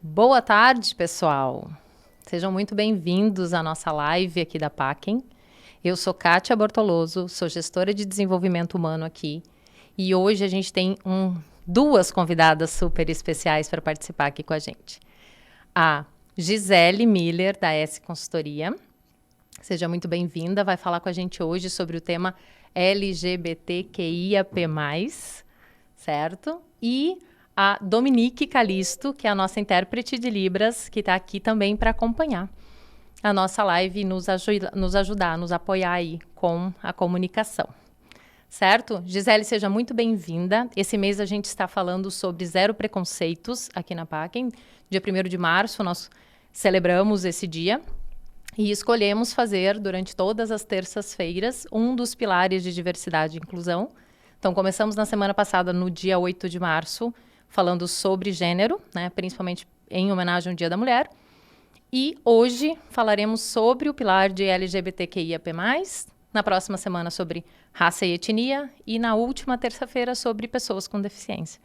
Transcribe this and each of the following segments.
Boa tarde, pessoal. Sejam muito bem-vindos à nossa live aqui da Pacem. Eu sou Kátia Bortoloso, sou gestora de desenvolvimento humano aqui. E hoje a gente tem duas convidadas super especiais para participar aqui com a gente. A Gisele Miller, da S Consultoria. Seja muito bem-vinda. Vai falar com a gente hoje sobre o tema LGBTQIAP+, certo? E a Dominique Calisto, que é a nossa intérprete de Libras, que está aqui também para acompanhar a nossa live e nos ajudar, nos apoiar aí com a comunicação. Certo? Gisele, seja muito bem-vinda. Esse mês a gente está falando sobre zero preconceitos aqui na Pacem. Dia 1º de março nós celebramos esse dia e escolhemos fazer, durante todas as terças-feiras, um dos pilares de diversidade e inclusão. Então, começamos na semana passada, no dia 8 de março, falando sobre gênero, né, principalmente em homenagem ao Dia da Mulher. E hoje falaremos sobre o pilar de LGBTQIAP+, na próxima semana sobre raça e etnia e na última terça-feira sobre pessoas com deficiência.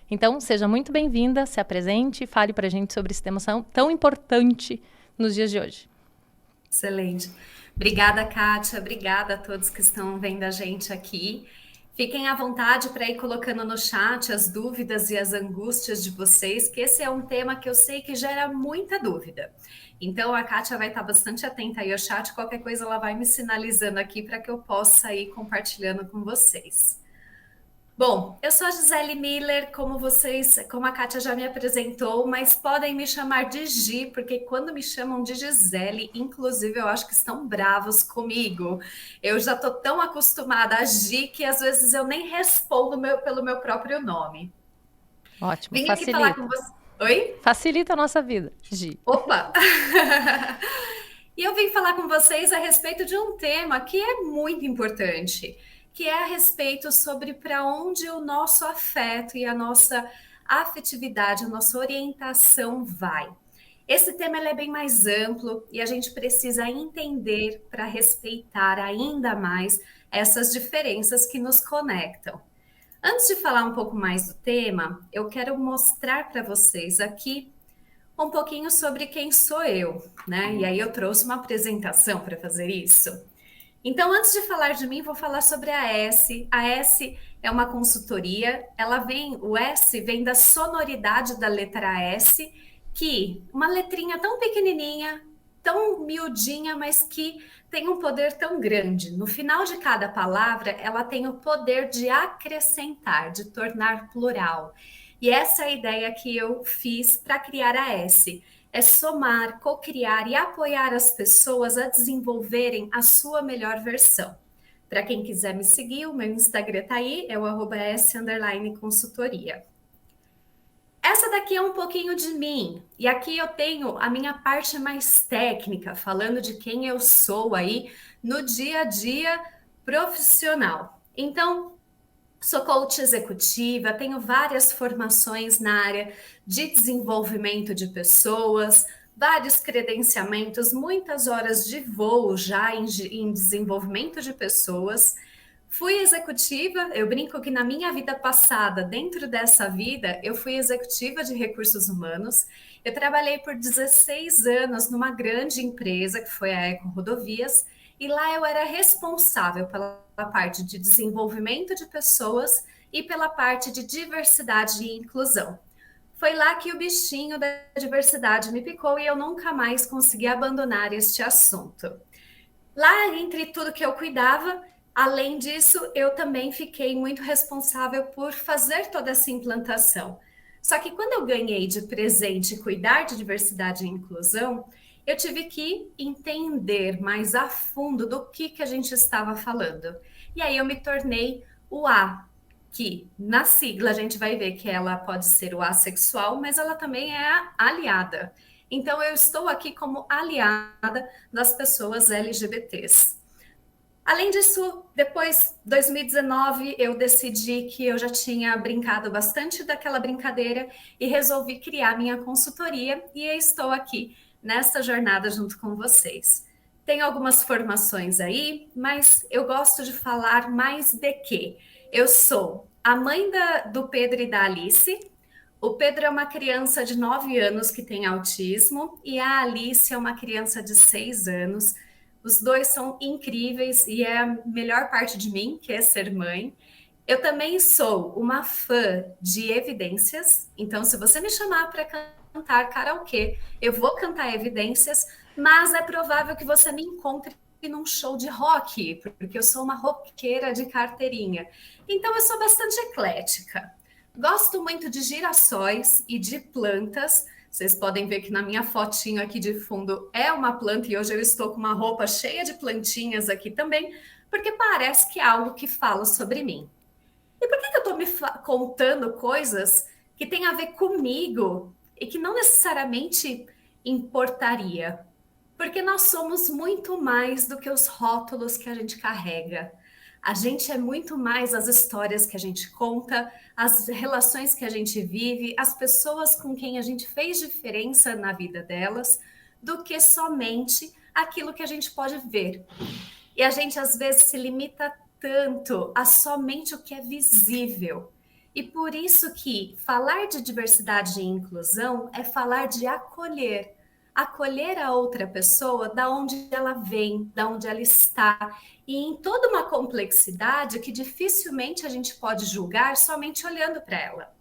Então, seja muito bem-vinda, se apresente e fale para a gente sobre esse tema tão importante nos dias de hoje. Excelente. Obrigada, Kátia. Obrigada a todos que estão vendo a gente aqui. Fiquem à vontade para ir colocando no chat as dúvidas e as angústias de vocês, que esse é um tema que eu sei que gera muita dúvida. Então, a Kátia vai estar bastante atenta aí ao chat. Qualquer coisa ela vai me sinalizando aqui para que eu possa ir compartilhando com vocês. Bom, eu sou a Gisele Miller, como a Kátia já me apresentou, mas podem me chamar de Gi, porque quando me chamam de Gisele, inclusive eu acho que estão bravos comigo. Eu já estou tão acostumada a Gi que às vezes eu nem respondo pelo meu próprio nome. Ótimo, Vim aqui falar com facilita. você. Oi? Facilita a nossa vida, Gi. Opa! E eu vim falar com vocês a respeito de um tema que é muito importante, que é a respeito sobre para onde o nosso afeto e a nossa afetividade, a nossa orientação vai. Esse tema é bem mais amplo e a gente precisa entender para respeitar ainda mais essas diferenças que nos conectam. Antes de falar um pouco mais do tema, eu quero mostrar para vocês aqui um pouquinho sobre quem sou eu, né? E aí eu trouxe uma apresentação para fazer isso. Então, antes de falar de mim, vou falar sobre a S. A S é uma consultoria, o S vem da sonoridade da letra S, que uma letrinha tão pequenininha, tão miudinha, mas que tem um poder tão grande. No final de cada palavra, ela tem o poder de acrescentar, de tornar plural. E essa é a ideia que eu fiz para criar a S. É somar, co-criar e apoiar as pessoas a desenvolverem a sua melhor versão. Para quem quiser me seguir, o meu Instagram está aí, é o @s_consultoria. Essa daqui é um pouquinho de mim, e aqui eu tenho a minha parte mais técnica, falando de quem eu sou aí no dia a dia profissional. Então, sou coach executiva, tenho várias formações na área de desenvolvimento de vários credenciamentos, muitas horas de voo já em desenvolvimento de pessoas. Fui executiva, eu brinco que na minha vida passada, dentro dessa vida, eu fui executiva de recursos humanos. Eu trabalhei por 16 anos numa grande empresa, que foi a Eco Rodovias, e lá eu era responsável pela parte de desenvolvimento de pessoas e pela parte de diversidade e inclusão. Foi lá que o bichinho da diversidade me picou e eu nunca mais consegui abandonar este assunto. Lá, entre tudo que eu cuidava, além disso, eu também fiquei muito responsável por fazer toda essa implantação. Só que quando eu ganhei de presente cuidar de diversidade e inclusão, eu tive que entender mais a fundo do que a gente estava falando. E aí eu me tornei o A, que na sigla a gente vai ver que ela pode ser o assexual, mas ela também é a aliada. Então eu estou aqui como aliada das pessoas LGBTs. Além disso, depois, 2019, eu decidi que eu já tinha brincado bastante daquela brincadeira e resolvi criar minha consultoria e estou aqui nesta jornada junto com vocês. Tenho algumas formações aí, mas eu gosto de falar mais de que eu sou a mãe do Pedro e da Alice, O Pedro é uma criança de 9 anos que tem autismo e a Alice é uma criança de 6 anos. Os dois são incríveis e é a melhor parte de mim, que é ser mãe. Eu também sou uma fã de Evidências, então se você me chamar para cantar karaokê, eu vou cantar Evidências, mas é provável que você me encontre num show de rock, porque eu sou uma roqueira de carteirinha. Então eu sou bastante eclética. Gosto muito de girassóis e de plantas. Vocês podem ver que na minha fotinho aqui de fundo é uma planta e hoje eu estou com uma roupa cheia de plantinhas aqui também, porque parece que é algo que fala sobre mim. E por que eu estou me contando coisas que têm a ver comigo e que não necessariamente importaria? Porque nós somos muito mais do que os rótulos que a gente carrega. A gente é muito mais as histórias que a gente conta, as relações que a gente vive, as pessoas com quem a gente fez diferença na vida delas, do que somente aquilo que a gente pode ver. E a gente às vezes se limita tanto a somente o que é visível. E por isso que falar de diversidade e inclusão é falar de acolher a outra pessoa da onde ela vem, da onde ela está, e em toda uma complexidade que dificilmente a gente pode julgar somente olhando para ela.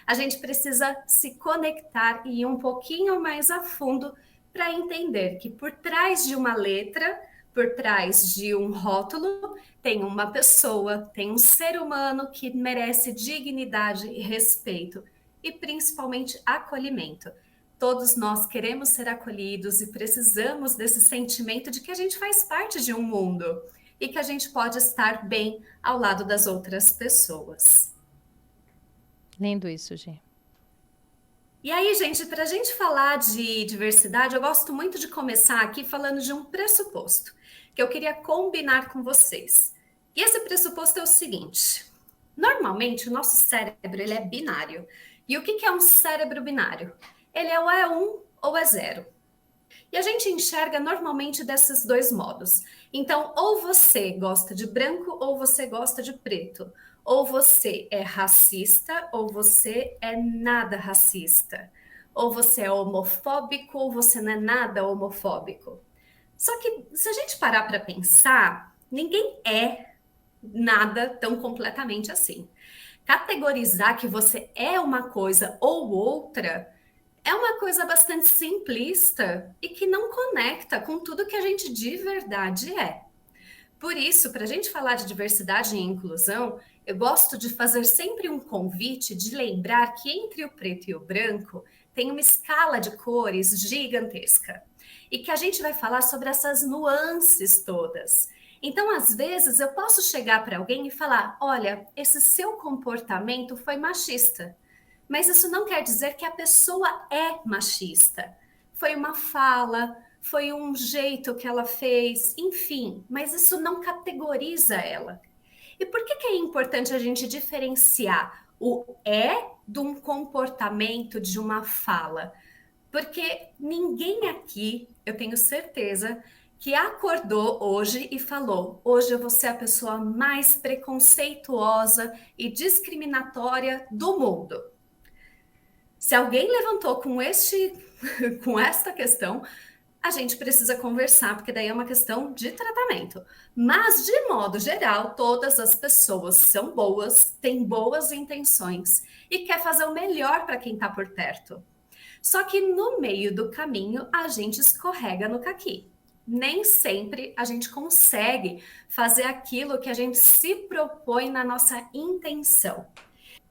A gente precisa se conectar e ir um pouquinho mais a fundo para entender que por trás de uma letra, por trás de um rótulo, tem uma pessoa, tem um ser humano que merece dignidade e respeito e principalmente acolhimento. Todos nós queremos ser acolhidos e precisamos desse sentimento de que a gente faz parte de um mundo e que a gente pode estar bem ao lado das outras pessoas. Lindo isso, Gi. E aí, gente, para a gente falar de diversidade, eu gosto muito de começar aqui falando de um pressuposto que eu queria combinar com vocês. E esse pressuposto é o seguinte: normalmente o nosso cérebro ele é binário. E o que é um cérebro binário? Ele é ou é 1 ou é 0. E a gente enxerga normalmente desses dois modos. Então, ou você gosta de branco ou você gosta de preto. Ou você é racista ou você é nada racista. Ou você é homofóbico ou você não é nada homofóbico. Só que se a gente parar para pensar, ninguém é nada tão completamente assim. Categorizar que você é uma coisa ou outra é uma coisa bastante simplista e que não conecta com tudo que a gente de verdade é. Por isso, para a gente falar de diversidade e inclusão, eu gosto de fazer sempre um convite de lembrar que entre o preto e o branco tem uma escala de cores gigantesca e que a gente vai falar sobre essas nuances todas. Então, às vezes, eu posso chegar para alguém e falar: olha, esse seu comportamento foi machista. Mas isso não quer dizer que a pessoa é machista. Foi uma fala, foi um jeito que ela fez, enfim, mas isso não categoriza ela. E por que é importante a gente diferenciar o de um comportamento, de uma fala? Porque ninguém aqui, eu tenho certeza, que acordou hoje e falou: hoje eu vou ser a pessoa mais preconceituosa e discriminatória do mundo. Se alguém levantou com esta questão, a gente precisa conversar, porque daí é uma questão de tratamento. Mas, de modo geral, todas as pessoas são boas, têm boas intenções e quer fazer o melhor para quem está por perto. Só que no meio do caminho, a gente escorrega no caqui. Nem sempre a gente consegue fazer aquilo que a gente se propõe na nossa intenção.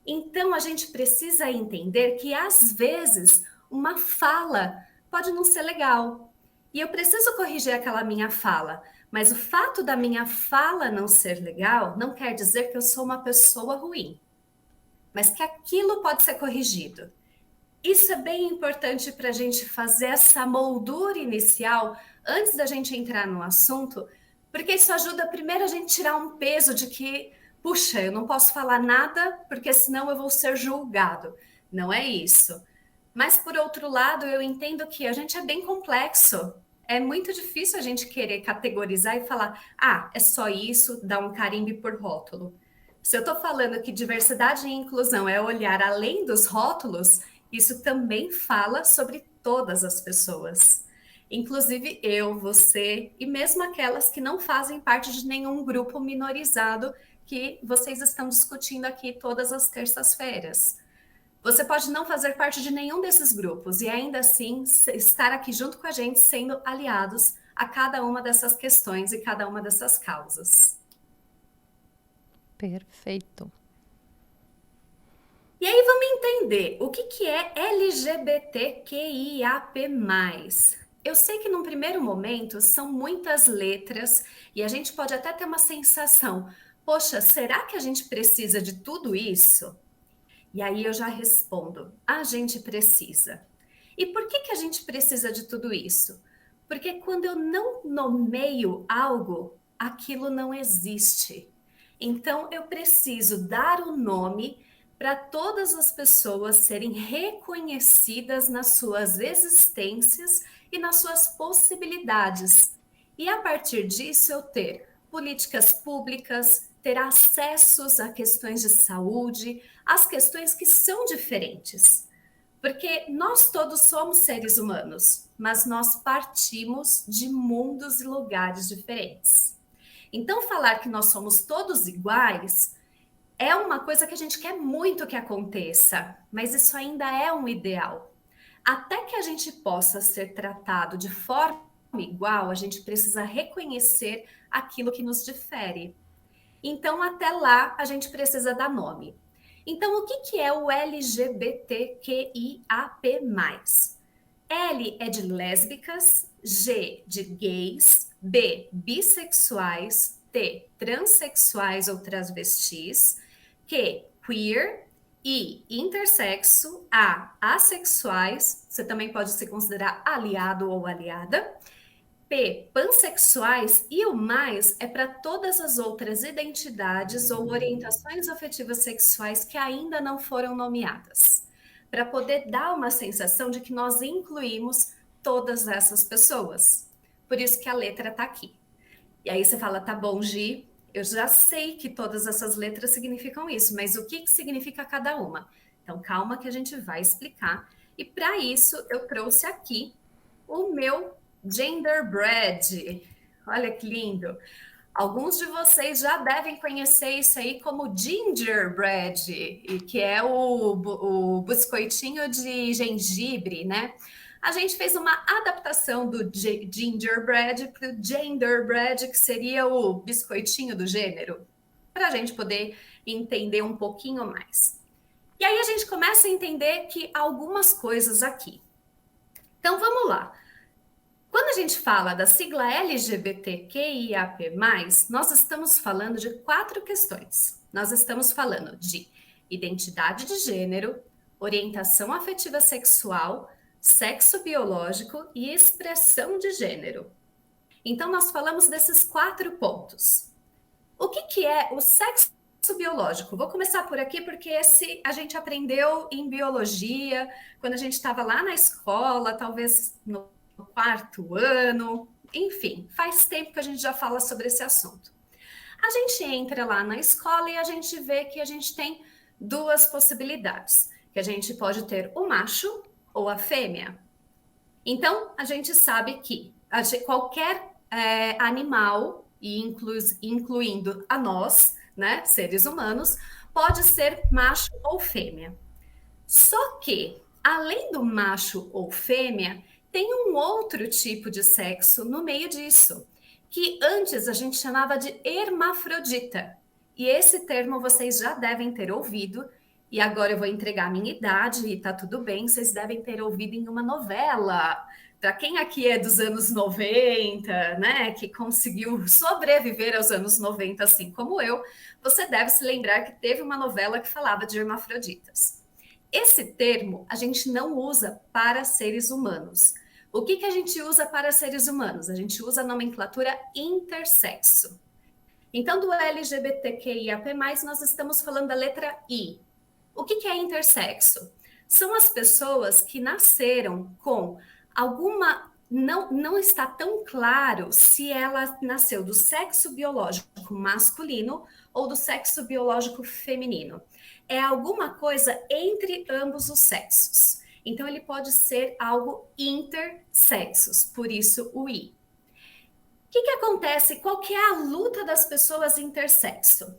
Então, a gente precisa entender que, às vezes, uma fala pode não ser legal. E eu preciso corrigir aquela minha fala. Mas o fato da minha fala não ser legal não quer dizer que eu sou uma pessoa ruim. Mas que aquilo pode ser corrigido. Isso é bem importante para a gente fazer essa moldura inicial antes da gente entrar no assunto, porque isso ajuda primeiro a gente tirar um peso de que, puxa, eu não posso falar nada porque senão eu vou ser julgado. Não é isso. Mas, por outro lado, eu entendo que a gente é bem complexo. É muito difícil a gente querer categorizar e falar: ah, é só isso, dar um carimbo por rótulo. Se eu estou falando que diversidade e inclusão é olhar além dos rótulos, isso também fala sobre todas as pessoas. Inclusive eu, você e mesmo aquelas que não fazem parte de nenhum grupo minorizado que vocês estão discutindo aqui todas as terças-feiras. Você pode não fazer parte de nenhum desses grupos e ainda assim estar aqui junto com a gente, sendo aliados a cada uma dessas questões e cada uma dessas causas. Perfeito. E aí vamos entender o que é LGBTQIAP+. Eu sei que num primeiro momento são muitas letras e a gente pode até ter uma sensação, poxa, será que a gente precisa de tudo isso? E aí eu já respondo, a gente precisa. E por que a gente precisa de tudo isso? Porque quando eu não nomeio algo, aquilo não existe. Então eu preciso dar o nome para todas as pessoas serem reconhecidas nas suas existências e nas suas possibilidades. E a partir disso eu ter políticas públicas, ter acessos a questões de saúde, as questões que são diferentes. Porque nós todos somos seres humanos, mas nós partimos de mundos e lugares diferentes. Então, falar que nós somos todos iguais é uma coisa que a gente quer muito que aconteça, mas isso ainda é um ideal. Até que a gente possa ser tratado de forma igual, a gente precisa reconhecer aquilo que nos difere. Então, até lá, a gente precisa dar nome. Então, o que é o LGBTQIAP+. L é de lésbicas, G de gays, B, bissexuais, T, transexuais ou travestis, Q, queer, I, intersexo, A, assexuais, você também pode se considerar aliado ou aliada, P, pansexuais, e o mais é para todas as outras identidades ou orientações afetivas sexuais que ainda não foram nomeadas, para poder dar uma sensação de que nós incluímos todas essas pessoas. Por isso que a letra está aqui. E aí você fala, tá bom, Gi, eu já sei que todas essas letras significam isso, mas o que significa cada uma? Então, calma que a gente vai explicar. E para isso, eu trouxe aqui o meu Genderbread. Olha que lindo. Alguns de vocês já devem conhecer isso aí como gingerbread, que é o biscoitinho de gengibre, né? A gente fez uma adaptação do gingerbread para o genderbread, que seria o biscoitinho do gênero, para a gente poder entender um pouquinho mais. E aí a gente começa a entender que algumas coisas aqui. Então vamos lá. Quando a gente fala da sigla LGBTQIAP+, nós estamos falando de 4 questões. Nós estamos falando de identidade de gênero, orientação afetiva sexual, sexo biológico e expressão de gênero. Então, nós falamos desses 4 pontos. O que é o sexo biológico? Vou começar por aqui porque esse a gente aprendeu em biologia, quando a gente estava lá na escola, talvez no 4º ano, enfim, faz tempo que a gente já fala sobre esse assunto. A gente entra lá na escola e a gente vê que a gente tem 2 possibilidades, que a gente pode ter o macho ou a fêmea. Então, a gente sabe que qualquer animal, incluindo a nós, né, seres humanos, pode ser macho ou fêmea. Só que, além do macho ou fêmea, tem um outro tipo de sexo no meio disso, que antes a gente chamava de hermafrodita. E esse termo vocês já devem ter ouvido, e agora eu vou entregar a minha idade, e tá tudo bem, vocês devem ter ouvido em uma novela. Para quem aqui é dos anos 90, né, que conseguiu sobreviver aos anos 90, assim como eu, você deve se lembrar que teve uma novela que falava de hermafroditas. Esse termo a gente não usa para seres humanos. O que a gente usa para seres humanos? A gente usa a nomenclatura intersexo. Então, do LGBTQIAP+, nós estamos falando da letra I. O que é intersexo? São as pessoas que nasceram com alguma não está tão claro se ela nasceu do sexo biológico masculino ou do sexo biológico feminino. É alguma coisa entre ambos os sexos. Então, ele pode ser algo intersexos, por isso o I. O que acontece? Qual que é a luta das pessoas intersexo?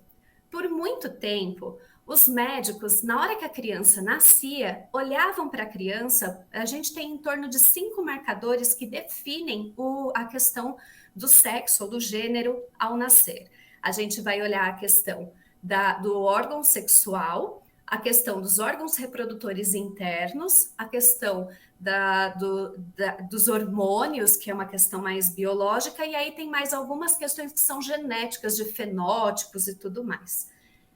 Por muito tempo, os médicos, na hora que a criança nascia, olhavam para a criança. A gente tem em torno de 5 marcadores que definem a questão do sexo ou do gênero ao nascer. A gente vai olhar a questão do órgão sexual, a questão dos órgãos reprodutores internos, a questão dos hormônios, que é uma questão mais biológica, e aí tem mais algumas questões que são genéticas, de fenótipos e tudo mais.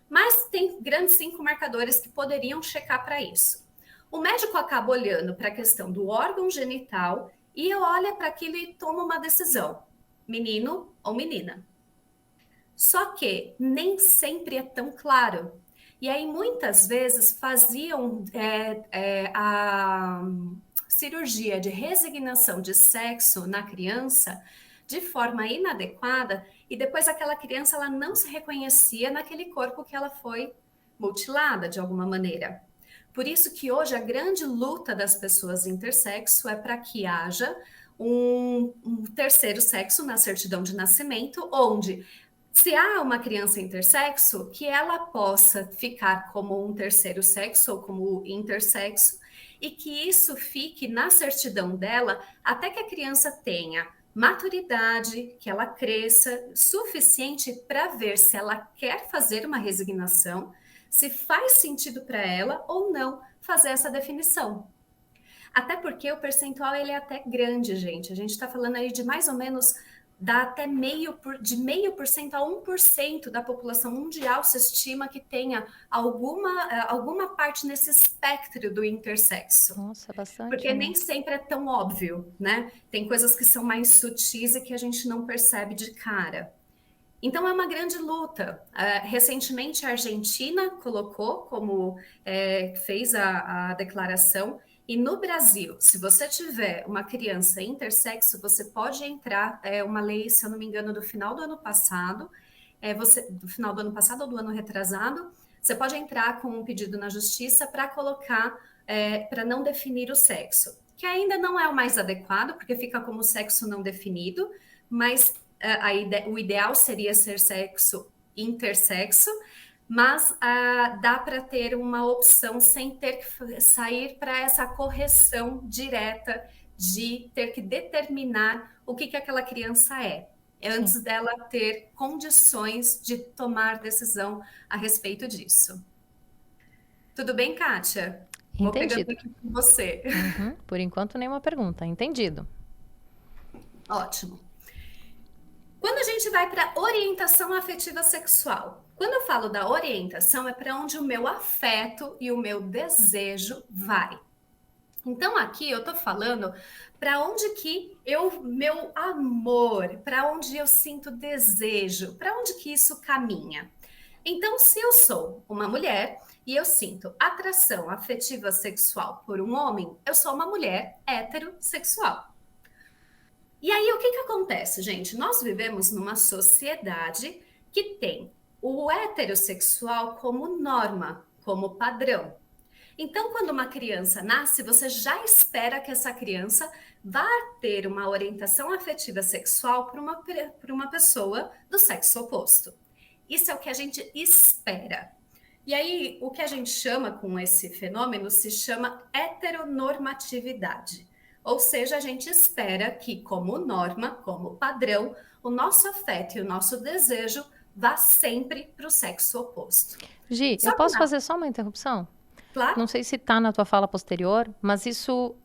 Mas tem grandes 5 marcadores que poderiam checar para isso. O médico acaba olhando para a questão do órgão genital e olha para aquilo e toma uma decisão: menino ou menina. Só que nem sempre é tão claro. E aí, muitas vezes, faziam a cirurgia de resignação de sexo na criança de forma inadequada, e depois aquela criança ela não se reconhecia naquele corpo que ela foi mutilada de alguma maneira. Por isso que hoje a grande luta das pessoas intersexo é para que haja um terceiro sexo na certidão de nascimento, onde, se há uma criança intersexo, que ela possa ficar como um terceiro sexo ou como intersexo, e que isso fique na certidão dela até que a criança tenha maturidade, que ela cresça suficiente para ver se ela quer fazer uma resignação, se faz sentido para ela ou não fazer essa definição. Até porque o percentual ele é até grande, gente. A gente está falando aí de mais ou menos, dá até de 0,5% a 1% da população mundial se estima que tenha alguma parte nesse espectro do intersexo. Nossa, bastante. Porque nem sempre é tão óbvio, né? Tem coisas que são mais sutis e que a gente não percebe de cara. Então, é uma grande luta. Recentemente, a Argentina colocou fez a declaração. E no Brasil, se você tiver uma criança intersexo, você pode entrar, uma lei, se eu não me engano, do final do ano passado, do final do ano passado ou do ano retrasado, você pode entrar com um pedido na justiça para colocar, para não definir o sexo, que ainda não é o mais adequado, porque fica como sexo não definido, mas o ideal seria ser sexo intersexo, mas dá para ter uma opção sem ter que sair para essa correção direta de ter que determinar o que aquela criança é, antes dela ter condições de tomar decisão a respeito disso. Tudo bem, Kátia? Entendido. Vou pegando aqui com você. Uhum. Por enquanto, nenhuma pergunta. Entendido. Ótimo. Quando a gente vai para orientação afetiva sexual, quando eu falo da orientação, é para onde o meu afeto e o meu desejo vai. Então, aqui eu tô falando para onde que meu amor, para onde eu sinto desejo, para onde que isso caminha. Então, se eu sou uma mulher e eu sinto atração afetiva sexual por um homem, eu sou uma mulher heterossexual. E aí, o que acontece, gente? Nós vivemos numa sociedade que tem o heterossexual como norma, como padrão. Então, quando uma criança nasce, você já espera que essa criança vá ter uma orientação afetiva sexual por uma pessoa do sexo oposto. Isso é o que a gente espera. E aí, o que a gente chama com esse fenômeno se chama heteronormatividade. Ou seja, a gente espera que, como norma, como padrão, o nosso afeto e o nosso desejo vá sempre para o sexo oposto. Gi, eu posso fazer só uma interrupção? Claro. Não sei se está na tua fala posterior, mas isso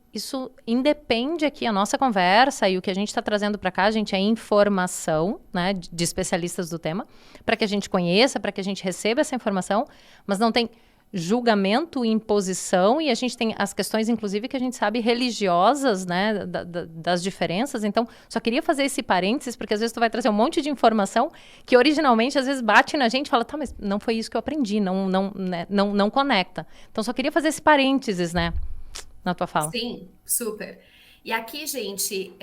independe aqui, a nossa conversa e o que a gente está trazendo para cá, gente, é informação, né, de especialistas do tema, para que a gente conheça, para que a gente receba essa informação, mas não tem julgamento, imposição, e a gente tem as questões, inclusive, que a gente sabe religiosas, né, das diferenças. Então, só queria fazer esse parênteses, porque às vezes tu vai trazer um monte de informação que originalmente, às vezes, bate na gente e fala, tá, mas não foi isso que eu aprendi, não conecta. Então, só queria fazer esse parênteses, né, na tua fala. Sim, super. E aqui, gente,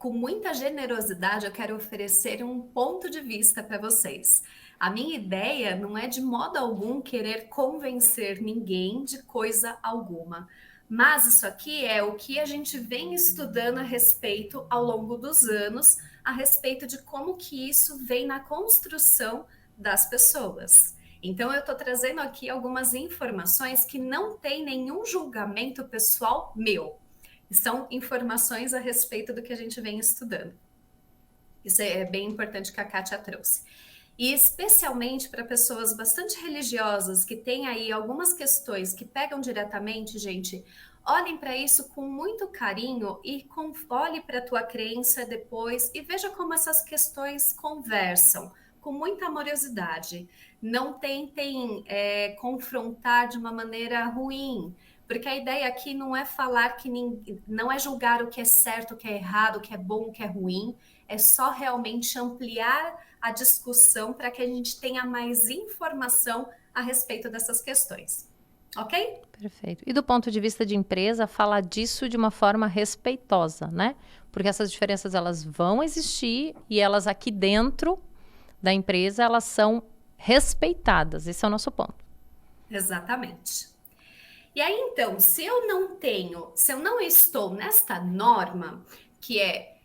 com muita generosidade, eu quero oferecer um ponto de vista para vocês. A minha ideia não é de modo algum querer convencer ninguém de coisa alguma, mas isso aqui é o que a gente vem estudando a respeito ao longo dos anos, a respeito de como que isso vem na construção das pessoas. Então, eu estou trazendo aqui algumas informações que não tem nenhum julgamento pessoal meu. São informações a respeito do que a gente vem estudando. Isso é bem importante que a Kátia trouxe. E especialmente para pessoas bastante religiosas, que têm aí algumas questões que pegam diretamente, gente, olhem para isso com muito carinho e olhe para a tua crença depois e veja como essas questões conversam, com muita amorosidade. Não tentem confrontar de uma maneira ruim, porque a ideia aqui não é falar que não é julgar o que é certo, o que é errado, o que é bom, o que é ruim, é só realmente ampliar a discussão para que a gente tenha mais informação a respeito dessas questões. Ok? Perfeito. E do ponto de vista de empresa, falar disso de uma forma respeitosa, né? Porque essas diferenças, elas vão existir e elas aqui dentro da empresa, elas são respeitadas. Esse é o nosso ponto. Exatamente. E aí, então, se eu não estou nesta norma, que é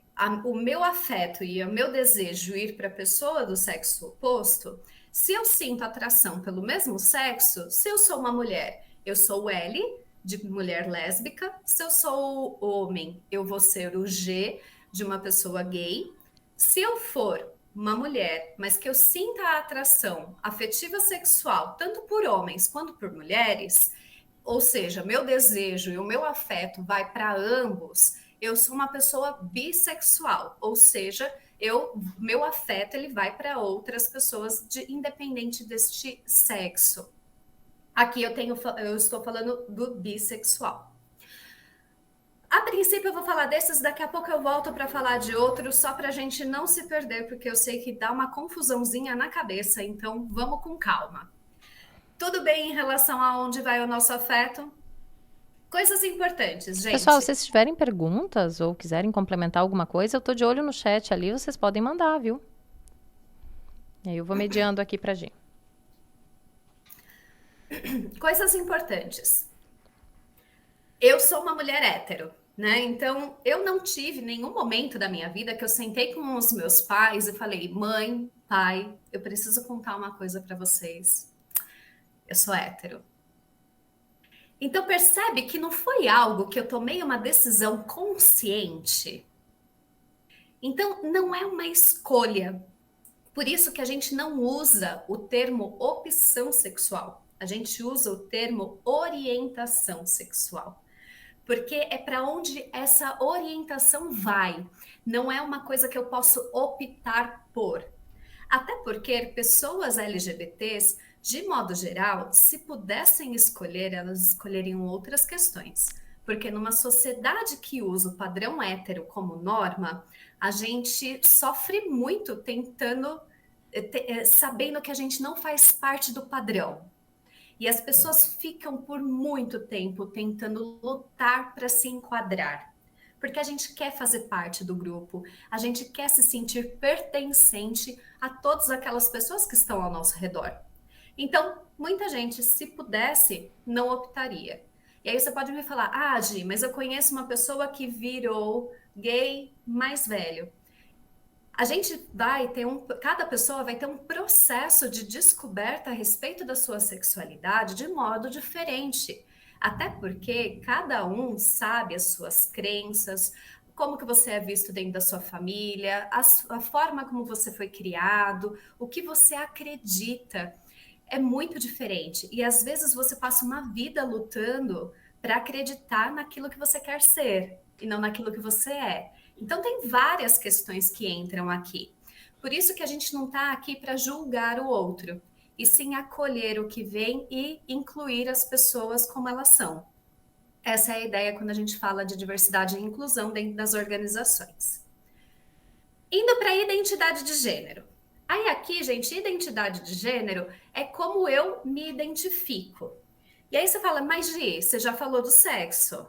o meu afeto e o meu desejo ir para a pessoa do sexo oposto, se eu sinto atração pelo mesmo sexo, se eu sou uma mulher, eu sou o L, de mulher lésbica, se eu sou homem, eu vou ser o G, de uma pessoa gay. Se eu for uma mulher, mas que eu sinta a atração afetiva sexual, tanto por homens quanto por mulheres, ou seja, meu desejo e o meu afeto vai para ambos, eu sou uma pessoa bissexual, ou seja, meu afeto ele vai para outras pessoas independente deste sexo. Aqui eu estou falando do bissexual. A princípio eu vou falar desses, daqui a pouco eu volto para falar de outros, só para a gente não se perder, porque eu sei que dá uma confusãozinha na cabeça, então vamos com calma. Tudo bem em relação a onde vai o nosso afeto? Coisas importantes, gente. Pessoal, se vocês tiverem perguntas ou quiserem complementar alguma coisa, eu tô de olho no chat ali, vocês podem mandar, viu? E aí eu vou mediando aqui pra gente. Coisas importantes. Eu sou uma mulher hétero, né? Então, eu não tive nenhum momento da minha vida que eu sentei com os meus pais e falei: mãe, pai, eu preciso contar uma coisa para vocês. Eu sou hétero. Então, percebe que não foi algo que eu tomei uma decisão consciente. Então, não é uma escolha. Por isso que a gente não usa o termo opção sexual. A gente usa o termo orientação sexual. Porque é para onde essa orientação vai. Não é uma coisa que eu posso optar por. Até porque pessoas LGBTs, de modo geral, se pudessem escolher, elas escolheriam outras questões. Porque numa sociedade que usa o padrão hétero como norma, a gente sofre muito sabendo que a gente não faz parte do padrão. E as pessoas ficam por muito tempo tentando lutar para se enquadrar. Porque a gente quer fazer parte do grupo, a gente quer se sentir pertencente a todas aquelas pessoas que estão ao nosso redor. Então, muita gente, se pudesse, não optaria. E aí você pode me falar: ah, Gi, mas eu conheço uma pessoa que virou gay mais velho. A gente vai ter cada pessoa vai ter um processo de descoberta a respeito da sua sexualidade de modo diferente. Até porque cada um sabe as suas crenças, como que você é visto dentro da sua família, a forma como você foi criado, o que você acredita. É muito diferente. E às vezes você passa uma vida lutando para acreditar naquilo que você quer ser e não naquilo que você é. Então, tem várias questões que entram aqui. Por isso que a gente não está aqui para julgar o outro, e sim acolher o que vem e incluir as pessoas como elas são. Essa é a ideia quando a gente fala de diversidade e inclusão dentro das organizações. Indo para a identidade de gênero. Aí aqui, gente, identidade de gênero é como eu me identifico. E aí você fala: mas Gi, você já falou do sexo.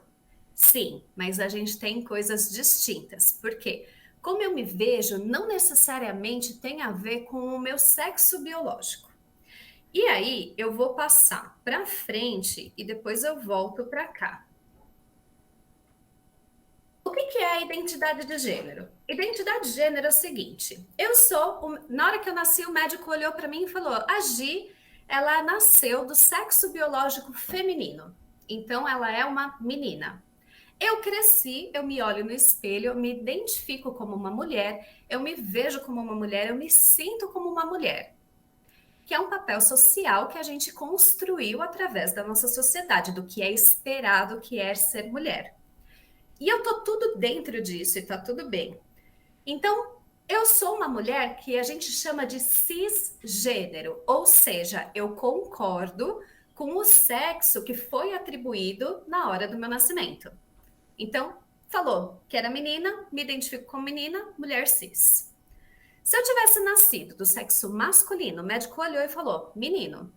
Sim, mas a gente tem coisas distintas. Por quê? Como eu me vejo, não necessariamente tem a ver com o meu sexo biológico. E aí, eu vou passar para frente e depois eu volto para cá. O que é a identidade de gênero? Identidade de gênero é o seguinte: na hora que eu nasci, o médico olhou para mim e falou: a Gi, ela nasceu do sexo biológico feminino, então ela é uma menina. Eu cresci, eu me olho no espelho, eu me identifico como uma mulher, eu me vejo como uma mulher, eu me sinto como uma mulher, que é um papel social que a gente construiu através da nossa sociedade, do que é esperado que é ser mulher. E eu tô tudo dentro disso e tá tudo bem. Então, eu sou uma mulher que a gente chama de cisgênero, ou seja, eu concordo com o sexo que foi atribuído na hora do meu nascimento. Então, falou que era menina, me identifico como menina, mulher cis. Se eu tivesse nascido do sexo masculino, o médico olhou e falou, menino.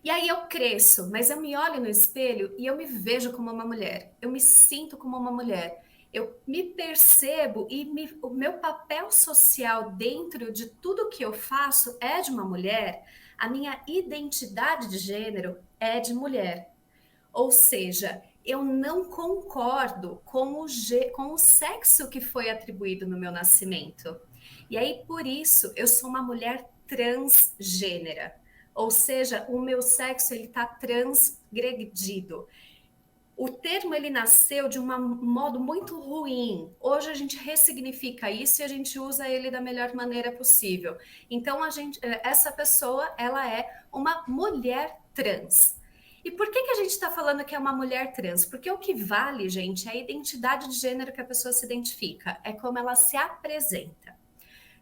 E aí eu cresço, mas eu me olho no espelho e eu me vejo como uma mulher. Eu me sinto como uma mulher. Eu me percebo e o meu papel social dentro de tudo que eu faço é de uma mulher. A minha identidade de gênero é de mulher. Ou seja, eu não concordo com o sexo que foi atribuído no meu nascimento. E aí, por isso, eu sou uma mulher transgênera. Ou seja, o meu sexo ele está transgredido. O termo ele nasceu de um modo muito ruim. Hoje a gente ressignifica isso e a gente usa ele da melhor maneira possível. Então essa pessoa ela é uma mulher trans. E por que a gente está falando que é uma mulher trans? Porque o que vale, gente, é a identidade de gênero que a pessoa se identifica, é como ela se apresenta.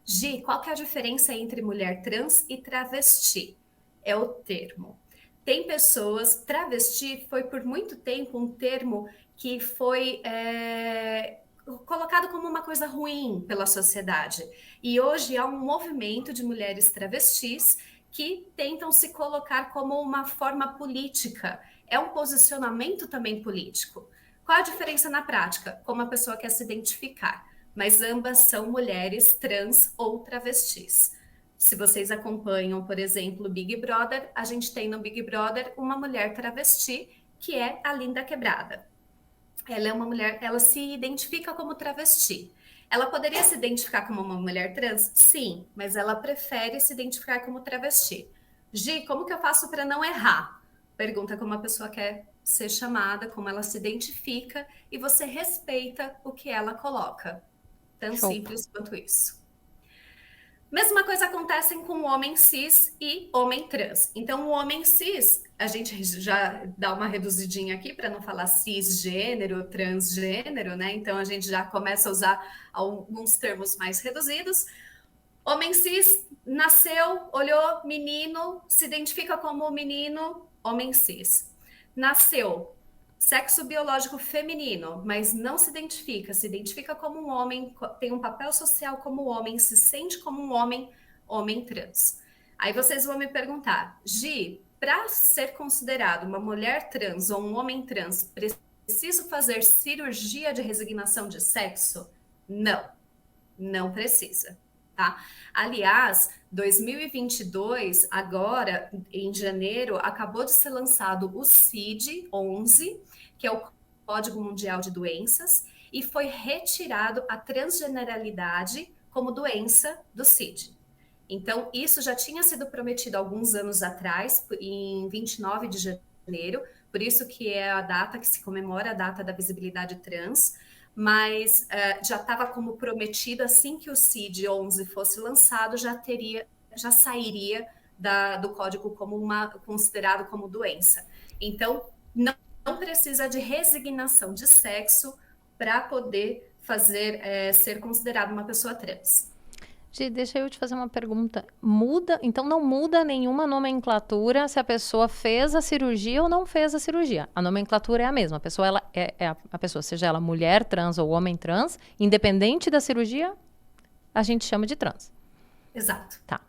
Gi, qual que é a diferença entre mulher trans e travesti? É o termo. Tem pessoas, travesti foi por muito tempo um termo que foi colocado como uma coisa ruim pela sociedade. E hoje há um movimento de mulheres travestis que tentam se colocar como uma forma política. É um posicionamento também político. Qual a diferença na prática? Como a pessoa quer se identificar. Mas ambas são mulheres trans ou travestis. Se vocês acompanham, por exemplo, o Big Brother, a gente tem no Big Brother uma mulher travesti, que é a Linda Quebrada. Ela é uma mulher, ela se identifica como travesti. Ela poderia se identificar como uma mulher trans? Sim, mas ela prefere se identificar como travesti. Gi, como que eu faço para não errar? Pergunta como a pessoa quer ser chamada, como ela se identifica, e você respeita o que ela coloca. Tão Show. simples quanto isso. Mesma coisa acontece com o homem cis e homem trans. Então, o homem cis, a gente já dá uma reduzidinha aqui para não falar cisgênero, transgênero, né? Então, a gente já começa a usar alguns termos mais reduzidos. Homem cis nasceu, olhou, menino, se identifica como menino, homem cis. Nasceu, sexo biológico feminino, mas não se identifica como um homem, tem um papel social como homem, se sente como um homem, homem trans. Aí vocês vão me perguntar, Gi, para ser considerado uma mulher trans ou um homem trans, preciso fazer cirurgia de resignação de sexo? Não, não precisa. Tá? Aliás, 2022, agora em janeiro, acabou de ser lançado o CID-11, que é o Código Mundial de Doenças, e foi retirado a transgeneralidade como doença do CID. Então, isso já tinha sido prometido alguns anos atrás, em 29 de janeiro, por isso que é a data que se comemora a data da visibilidade trans, mas já estava como prometido, assim que o CID-11 fosse lançado, já sairia do código como considerado como doença. Então, não precisa de resignação de sexo para poder ser considerado uma pessoa trans. Gi, deixa eu te fazer uma pergunta. Então não muda nenhuma nomenclatura se a pessoa fez a cirurgia ou não fez a cirurgia. A nomenclatura é a mesma. A pessoa, a pessoa, seja ela mulher trans ou homem trans, independente da cirurgia, a gente chama de trans. Exato. Tá,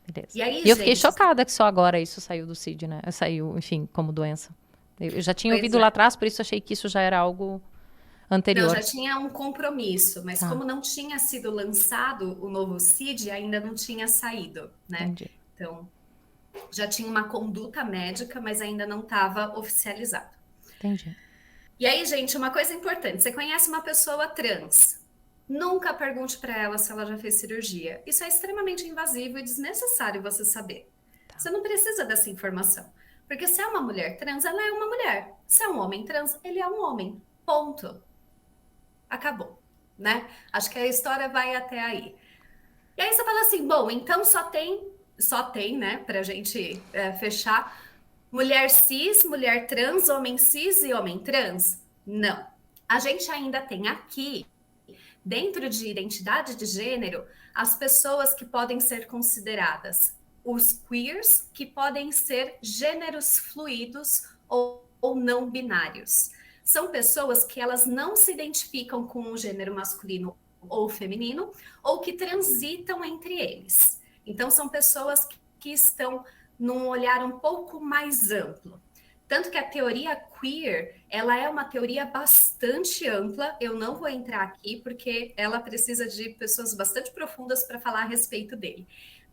beleza. E aí, eu fiquei chocada que só agora isso saiu do CID, né? Saiu, enfim, como doença. Eu já tinha Pois ouvido é. lá atrás, por isso achei que isso já era algo Não, anterior. já tinha um compromisso, mas Tá, como não tinha sido lançado o novo CID, ainda não tinha saído, né? entendi. Então, já tinha uma conduta médica, mas ainda não estava oficializado. Entendi. E aí, gente, uma coisa importante: você conhece uma pessoa trans? Nunca pergunte para ela se ela já fez cirurgia. Isso é extremamente invasivo e desnecessário você saber. Tá. Você não precisa dessa informação. Porque se é uma mulher trans, ela é uma mulher. Se é um homem trans, ele é um homem. Ponto. Acabou, né? Acho que a história vai até aí. E aí você fala assim, bom, então só tem, né, pra gente fechar, mulher cis, mulher trans, homem cis e homem trans? Não. A gente ainda tem aqui, dentro de identidade de gênero, as pessoas que podem ser consideradas os queers, que podem ser gêneros fluidos ou não binários. São pessoas que elas não se identificam com o gênero masculino ou feminino, ou que transitam entre eles. Então, são pessoas que estão num olhar um pouco mais amplo. Tanto que a teoria queer, ela é uma teoria bastante ampla. Eu não vou entrar aqui porque ela precisa de pessoas bastante profundas para falar a respeito dele.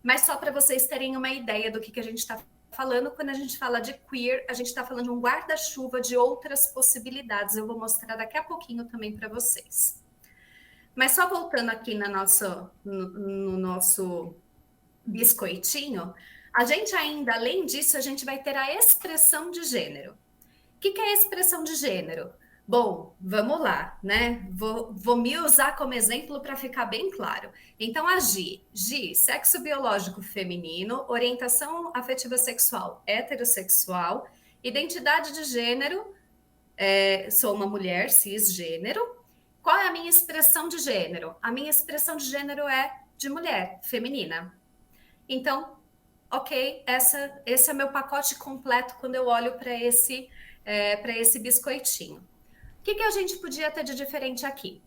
Mas só para vocês terem uma ideia do que a gente está falando, quando a gente fala de queer, a gente está falando de um guarda-chuva de outras possibilidades. Eu vou mostrar daqui a pouquinho também para vocês. Mas só voltando aqui no nosso biscoitinho, a gente ainda, além disso, a gente vai ter a expressão de gênero. O que é a expressão de gênero? Bom, vamos lá, né? Vou me usar como exemplo para ficar bem claro. Então, a Gi, sexo biológico feminino, orientação afetiva sexual heterossexual, identidade de gênero, sou uma mulher cisgênero. Qual é a minha expressão de gênero? A minha expressão de gênero é de mulher, feminina. Então, ok, esse é meu pacote completo quando eu olho para esse biscoitinho. O que a gente podia ter de diferente aqui?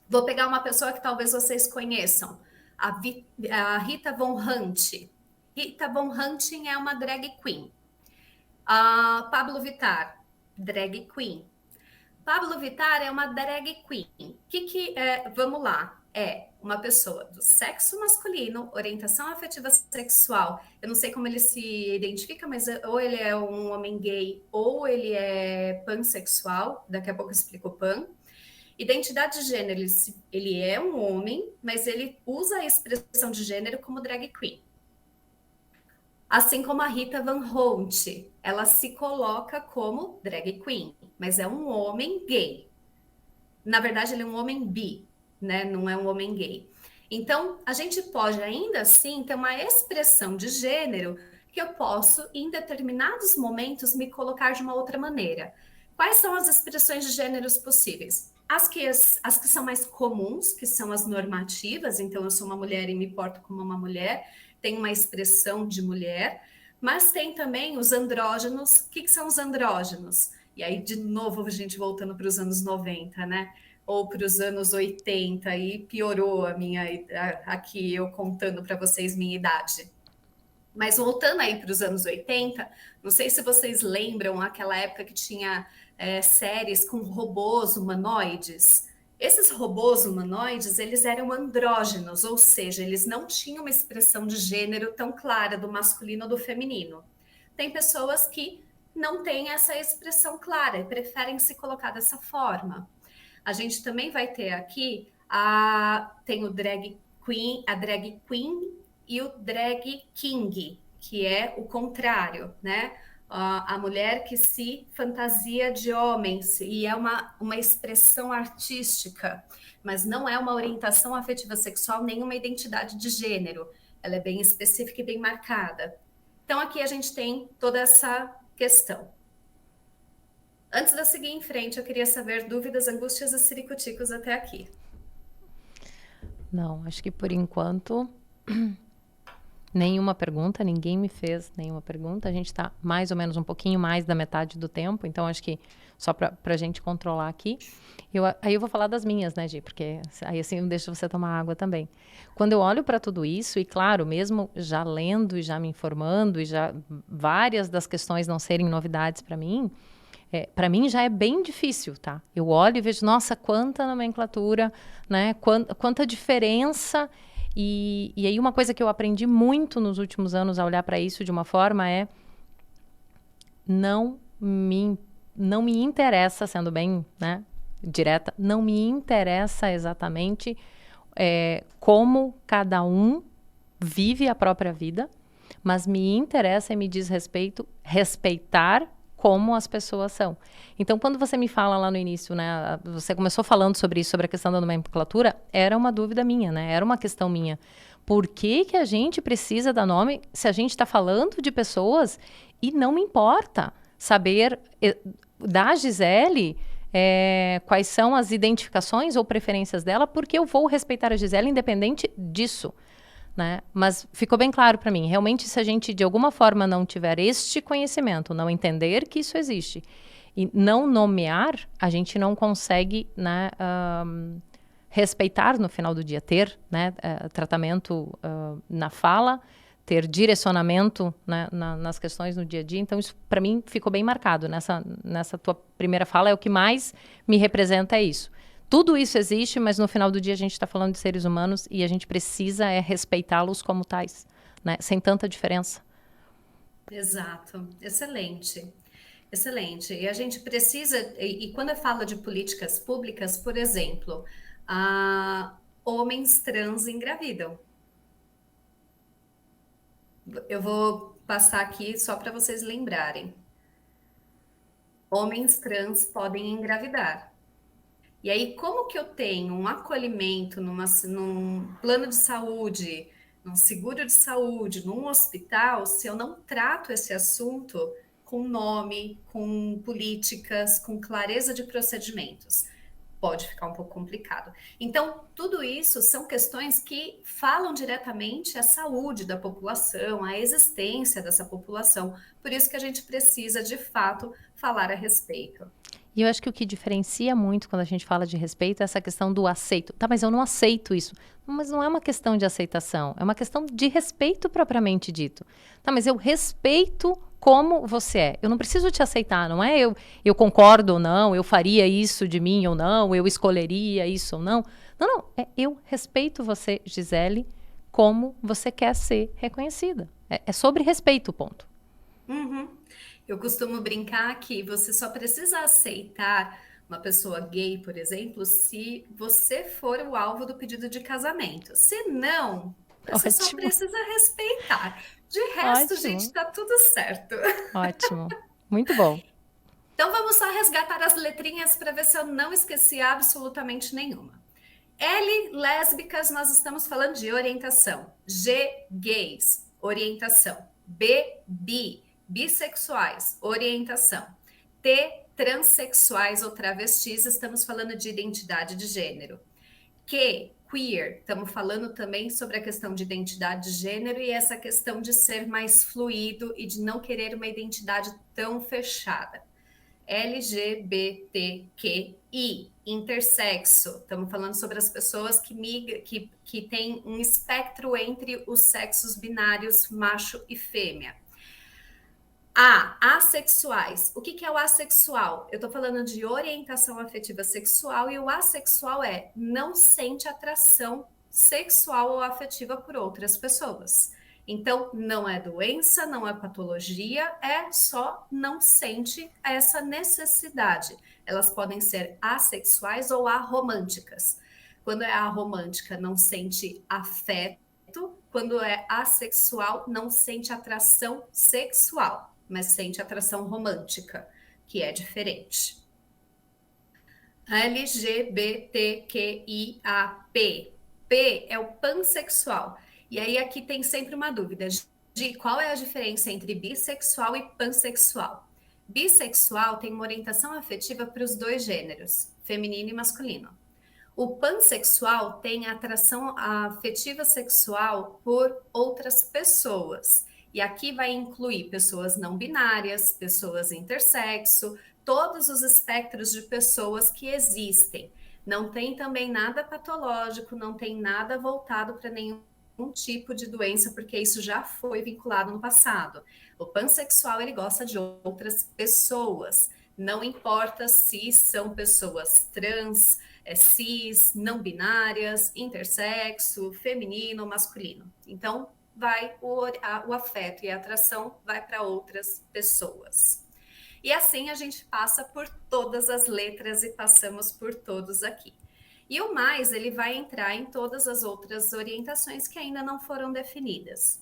Vou pegar uma pessoa que talvez vocês conheçam, a Rita Von Hunt. Rita Von Hunt é uma drag queen. A Pablo Vittar, drag queen. Pablo Vittar é uma drag queen. Vamos lá, é uma pessoa do sexo masculino, orientação afetiva sexual. Eu não sei como ele se identifica, mas ou ele é um homem gay ou ele é pansexual. Daqui a pouco eu explico o pan. Identidade de gênero, ele é um homem, mas ele usa a expressão de gênero como drag queen. Assim como a Rita Van Hunt, ela se coloca como drag queen, mas é um homem gay. Na verdade, ele é um homem bi, né? Não é um homem gay. Então, a gente pode ainda assim ter uma expressão de gênero que eu posso, em determinados momentos, me colocar de uma outra maneira. Quais são as expressões de gêneros possíveis? As que são mais comuns, que são as normativas, então eu sou uma mulher e me porto como uma mulher, tem uma expressão de mulher, mas tem também os andrógenos. O que são os andrógenos? E aí, de novo, a gente voltando para os anos 90, né? Ou para os anos 80, e piorou aqui eu contando para vocês minha idade. Mas voltando aí para os anos 80, não sei se vocês lembram aquela época que tinha séries com robôs humanoides. Esses robôs humanoides, eles eram andrógenos, ou seja, eles não tinham uma expressão de gênero tão clara do masculino ou do feminino. Tem pessoas que não têm essa expressão clara e preferem se colocar dessa forma. A gente também vai ter aqui tem o drag queen, a drag queen e o drag king, que é o contrário, né? A mulher que se fantasia de homens e é uma expressão artística, mas não é uma orientação afetiva sexual nem uma identidade de gênero. Ela é bem específica e bem marcada. Então aqui a gente tem toda essa questão. Antes de eu seguir em frente, eu queria saber dúvidas, angústias e siricuticos até aqui. Não, acho que por enquanto Nenhuma pergunta, ninguém me fez nenhuma pergunta. A gente está mais ou menos um pouquinho mais da metade do tempo, então acho que só para a gente controlar aqui. Aí eu vou falar das minhas, né, Gi? Porque aí assim eu deixo você tomar água também. Quando eu olho para tudo isso, e claro, mesmo já lendo e já me informando, e já várias das questões não serem novidades para mim já é bem difícil, tá? Eu olho e vejo, nossa, quanta nomenclatura, né? Quanta diferença. E aí uma coisa que eu aprendi muito nos últimos anos a olhar para isso de uma forma é não me, não me interessa, sendo bem, né, direta, não me interessa exatamente como cada um vive a própria vida, mas me interessa e me diz respeito respeitar como as pessoas são. Então, quando você me fala lá no início, né, você começou falando sobre isso, sobre a questão da nomenclatura, era uma dúvida minha, né? Era uma questão minha. Por que que a gente precisa dar nome se a gente está falando de pessoas e não me importa saber da Gisele quais são as identificações ou preferências dela, porque eu vou respeitar a Gisele independente disso. Né? Mas ficou bem claro para mim, realmente se a gente de alguma forma não tiver este conhecimento, não entender que isso existe e não nomear, a gente não consegue, né, respeitar no final do dia, ter, né, tratamento na fala, ter direcionamento, né, nas questões no dia a dia. Então isso para mim ficou bem marcado nessa tua primeira fala, é o que mais me representa, é isso. Tudo isso existe, mas no final do dia a gente está falando de seres humanos e a gente precisa respeitá-los como tais, né? Sem tanta diferença. Exato, excelente, excelente. E a gente precisa, e quando eu falo de políticas públicas, por exemplo, homens trans engravidam. Eu vou passar aqui só para vocês lembrarem. Homens trans podem engravidar. E aí, como que eu tenho um acolhimento num plano de saúde, num seguro de saúde, num hospital, se eu não trato esse assunto com nome, com políticas, com clareza de procedimentos? Pode ficar um pouco complicado. Então, tudo isso são questões que falam diretamente à saúde da população, à existência dessa população. Por isso que a gente precisa, de fato, falar a respeito. E eu acho que o que diferencia muito quando a gente fala de respeito é essa questão do aceito. Tá, mas eu não aceito isso. Mas não é uma questão de aceitação, é uma questão de respeito propriamente dito. Tá, mas eu respeito como você é. Eu não preciso te aceitar, não é eu concordo ou não, eu faria isso de mim ou não, eu escolheria isso ou não. Não, não, eu respeito você, Gisele, como você quer ser reconhecida. É sobre respeito, ponto. Uhum. Eu costumo brincar que você só precisa aceitar uma pessoa gay, por exemplo, se você for o alvo do pedido de casamento. Se não, você só Ótimo, precisa respeitar. De resto, gente, ótimo, tá tudo certo. ótimo. Muito bom. Então vamos só resgatar as letrinhas para ver se eu não esqueci absolutamente nenhuma. L, lésbicas, nós estamos falando de orientação. G, gays, orientação. B, bi, bissexuais, orientação. T, transexuais ou travestis, estamos falando de identidade de gênero. Q, queer, estamos falando também sobre a questão de identidade de gênero e essa questão de ser mais fluido e de não querer uma identidade tão fechada. LGBTQI, intersexo. Estamos falando sobre as pessoas que migram, que têm um espectro entre os sexos binários, macho e fêmea. Assexuais. O que é o assexual? Eu estou falando de orientação afetiva sexual e o assexual não sente atração sexual ou afetiva por outras pessoas. Então, não é doença, não é patologia, é só não sente essa necessidade. Elas podem ser assexuais ou aromânticas. Quando é aromântica, não sente afeto. Quando é assexual, não sente atração sexual, mas sente atração romântica, que é diferente. LGBTQIAP. P é o pansexual. E aí aqui tem sempre uma dúvida de qual é a diferença entre bissexual e pansexual. Bissexual tem uma orientação afetiva para os dois gêneros, feminino e masculino. O pansexual tem a atração afetiva sexual por outras pessoas. E aqui vai incluir pessoas não binárias, pessoas intersexo, todos os espectros de pessoas que existem. Não tem também nada patológico, não tem nada voltado para nenhum tipo de doença, porque isso já foi vinculado no passado. O pansexual, ele gosta de outras pessoas. Não importa se são pessoas trans, cis, não binárias, intersexo, feminino, masculino. Então, vai o afeto e a atração vai para outras pessoas. E assim a gente passa por todas as letras e passamos por todos aqui. E o mais, ele vai entrar em todas as outras orientações que ainda não foram definidas.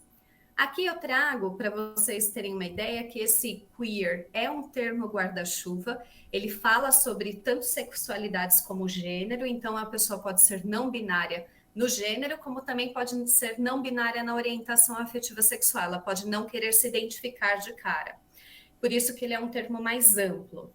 Aqui eu trago, para vocês terem uma ideia, que esse queer é um termo guarda-chuva. Ele fala sobre tanto sexualidades como gênero, então a pessoa pode ser não binária no gênero, como também pode ser não binária na orientação afetiva sexual. Ela pode não querer se identificar de cara. Por isso que ele é um termo mais amplo.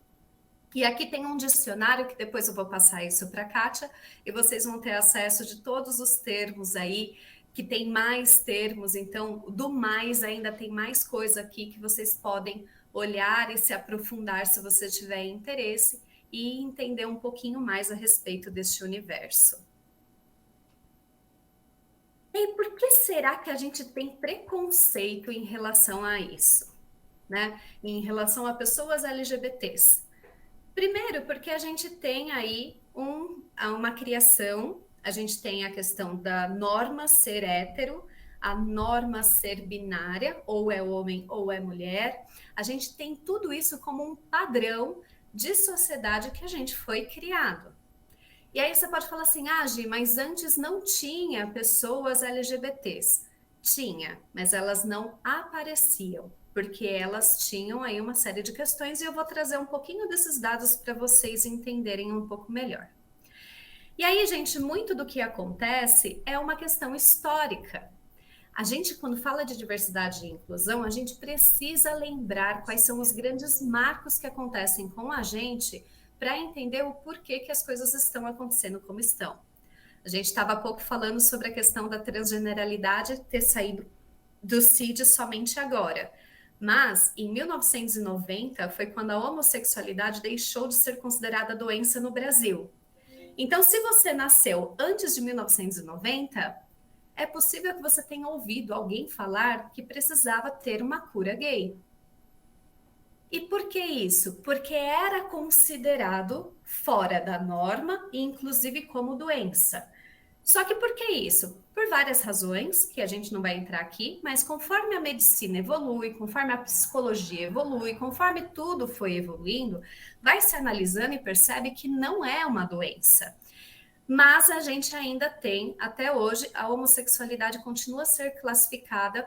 E aqui tem um dicionário que depois eu vou passar isso para a Kátia e vocês vão ter acesso de todos os termos aí, que tem mais termos, então do mais ainda tem mais coisa aqui que vocês podem olhar e se aprofundar se você tiver interesse e entender um pouquinho mais a respeito deste universo. E por que será que a gente tem preconceito em relação a isso, né? Em relação a pessoas LGBTs? Primeiro, porque a gente tem aí uma criação, a gente tem a questão da norma ser hétero, a norma ser binária, ou é homem ou é mulher. A gente tem tudo isso como um padrão de sociedade que a gente foi criado. E aí você pode falar assim, Gi, mas antes não tinha pessoas LGBTs. Tinha, mas elas não apareciam, porque elas tinham aí uma série de questões e eu vou trazer um pouquinho desses dados para vocês entenderem um pouco melhor. E aí, gente, muito do que acontece é uma questão histórica. A gente, quando fala de diversidade e inclusão, a gente precisa lembrar quais são os grandes marcos que acontecem com a gente para entender o porquê que as coisas estão acontecendo como estão. A gente estava há pouco falando sobre a questão da transgeneralidade ter saído do CID somente agora. Mas, em 1990, foi quando a homossexualidade deixou de ser considerada doença no Brasil. Então, se você nasceu antes de 1990, é possível que você tenha ouvido alguém falar que precisava ter uma cura gay. E por que isso? Porque era considerado fora da norma e inclusive como doença. Só que por que isso? Por várias razões, que a gente não vai entrar aqui, mas conforme a medicina evolui, conforme a psicologia evolui, conforme tudo foi evoluindo, vai se analisando e percebe que não é uma doença. Mas a gente ainda tem, até hoje, a homossexualidade continua a ser classificada,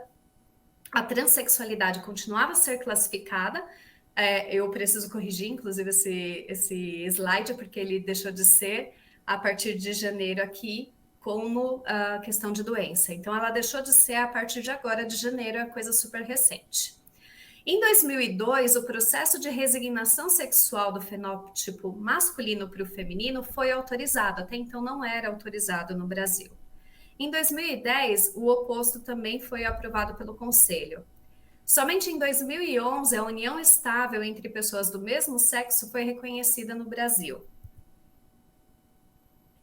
a transexualidade continuava a ser classificada. Eu preciso corrigir, inclusive, esse slide, porque ele deixou de ser, a partir de janeiro aqui, como a questão de doença. Então, ela deixou de ser a partir de agora, de janeiro, é coisa super recente. Em 2002, o processo de resignação sexual do fenótipo masculino para o feminino foi autorizado, até então não era autorizado no Brasil. Em 2010, o oposto também foi aprovado pelo Conselho. Somente em 2011, a união estável entre pessoas do mesmo sexo foi reconhecida no Brasil.